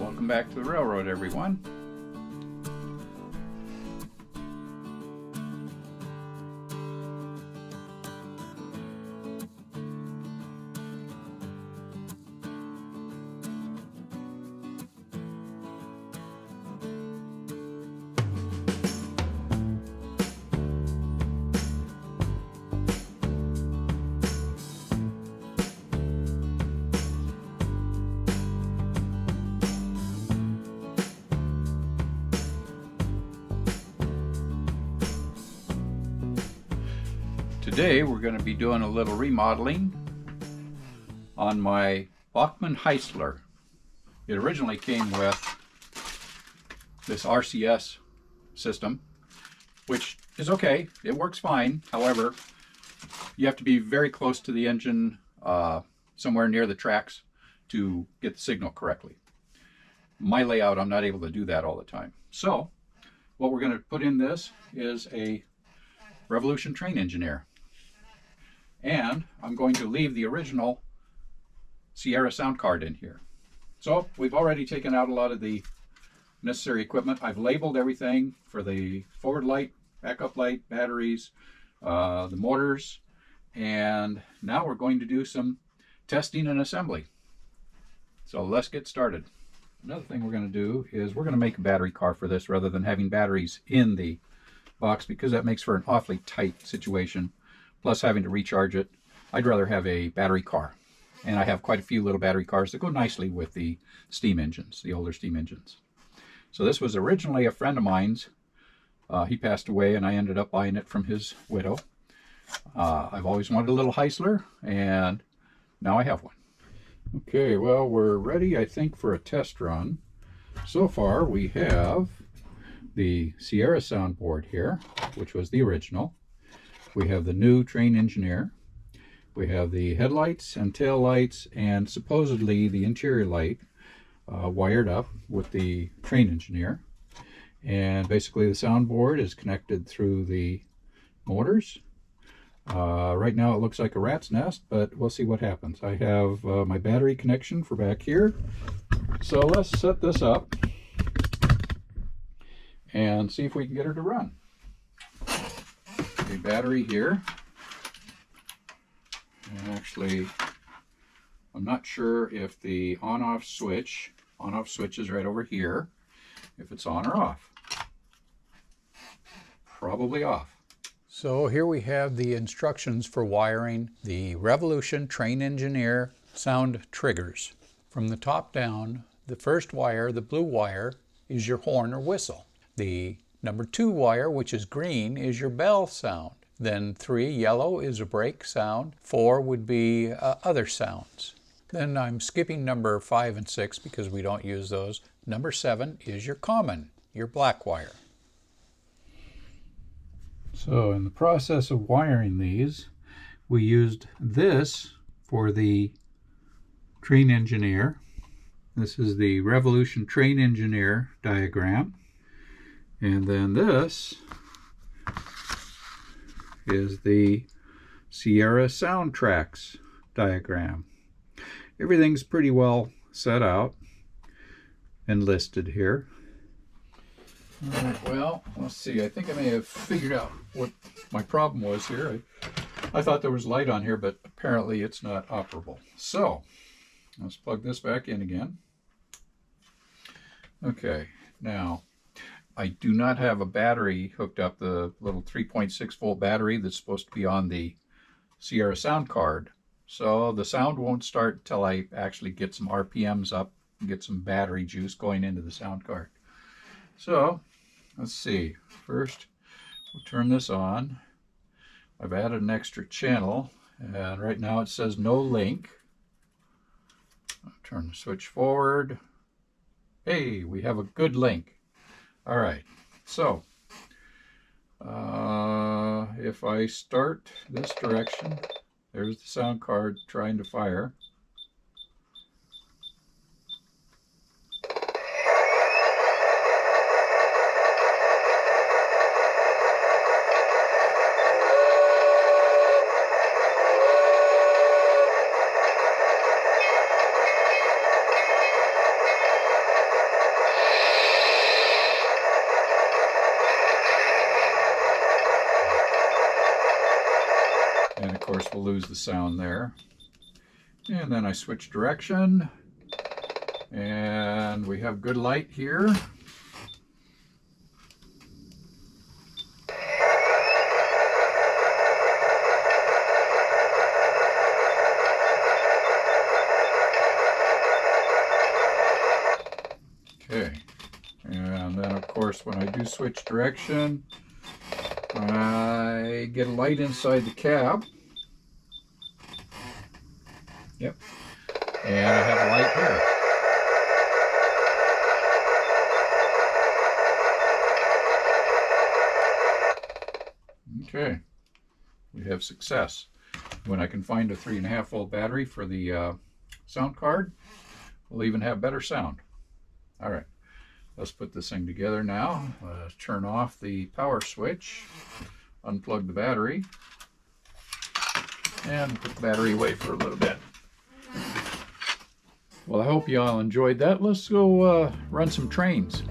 Welcome back to the railroad, everyone. Today we're going to be doing a little remodeling on my Bachmann Heisler. It originally came with this RCS system, which is okay. It works fine. However, you have to be very close to the engine, somewhere near the tracks, to get the signal correctly. My layout, I'm not able to do that all the time. So what we're going to put in this is a Revolution Train Engineer. And I'm going to leave the original Sierra sound card in here. So we've already taken out a lot of the necessary equipment. I've labeled everything for the forward light, backup light, batteries, the motors, and now we're going to do some testing and assembly. So let's get started. Another thing we're going to do is we're going to make a battery car for this rather than having batteries in the box, because that makes for an awfully tight situation. Plus having to recharge it. I'd rather have a battery car. And I have quite a few little battery cars that go nicely with the steam engines, the older steam engines. So this was originally a friend of mine's. He passed away and I ended up buying it from his widow. I've always wanted a little Heisler, and now I have one. Okay, well, we're ready, I think, for a test run. So far we have the Sierra soundboard here, which was the original. We have the new Train Engineer. We have the headlights and tail lights and supposedly the interior light wired up with the Train Engineer. And basically the soundboard is connected through the motors. Right now it looks like a rat's nest, but we'll see what happens. I have my battery connection for back here. So let's set this up and see if we can get her to run. The battery here, and actually I'm not sure if the on-off switch is right over here, if it's on or off. Probably off. So here we have the instructions for wiring the Revolution Train Engineer sound triggers. From the top down, the first wire, the blue wire, is your horn or whistle. The number 2 wire, which is green, is your bell sound. Then 3, yellow, is a brake sound. 4 would be other sounds. Then I'm skipping number 5 and 6 because we don't use those. Number 7 is your common, your black wire. So in the process of wiring these, we used this for the Train Engineer. This is the Revolution Train Engineer diagram. And then this is the Sierra Soundtracks diagram. Everything's pretty well set out and listed here. All right, well, let's see. I think I may have figured out what my problem was here. I thought there was light on here, but apparently it's not operable. So let's plug this back in again. Okay, now I do not have a battery hooked up, the little 3.6 volt battery that's supposed to be on the Sierra sound card. So the sound won't start until I actually get some RPMs up and get some battery juice going into the sound card. So let's see. First, we'll turn this on. I've added an extra channel, and right now it says no link. I'll turn the switch forward. Hey, we have a good link. All right, so if I start this direction, there's the sound card trying to fire. we'll lose the sound there. And then I switch direction, and we have good light here. Okay, and then of course when I do switch direction, I get a light inside the cab. Yep, and I have a light here. Okay, we have success. When I can find a 3.5 volt battery for the sound card, we'll even have better sound. All right, let's put this thing together now. Turn off the power switch, unplug the battery, and put the battery away for a little bit. Well, I hope you all enjoyed that. Let's go run some trains.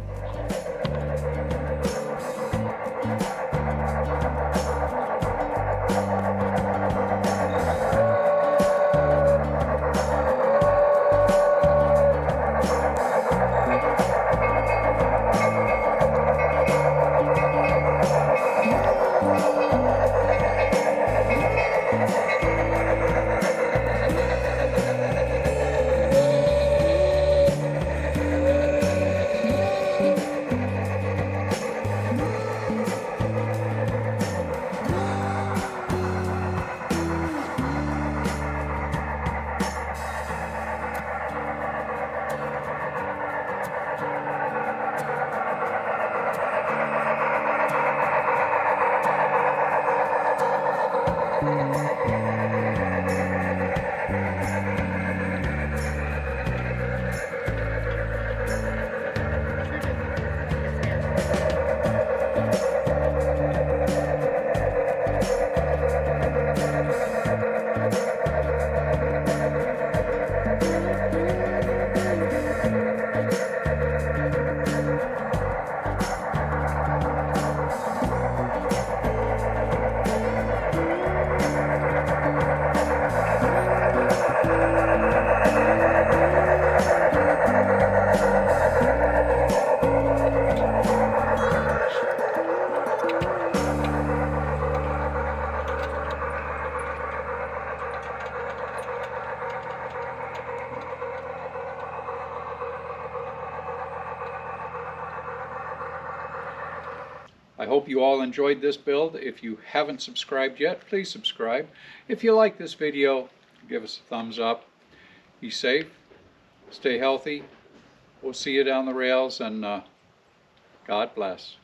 I hope you all enjoyed this build. If you haven't subscribed yet, please subscribe. If you like this video, give us a thumbs up. Be safe, stay healthy. We'll see you down the rails, and God bless.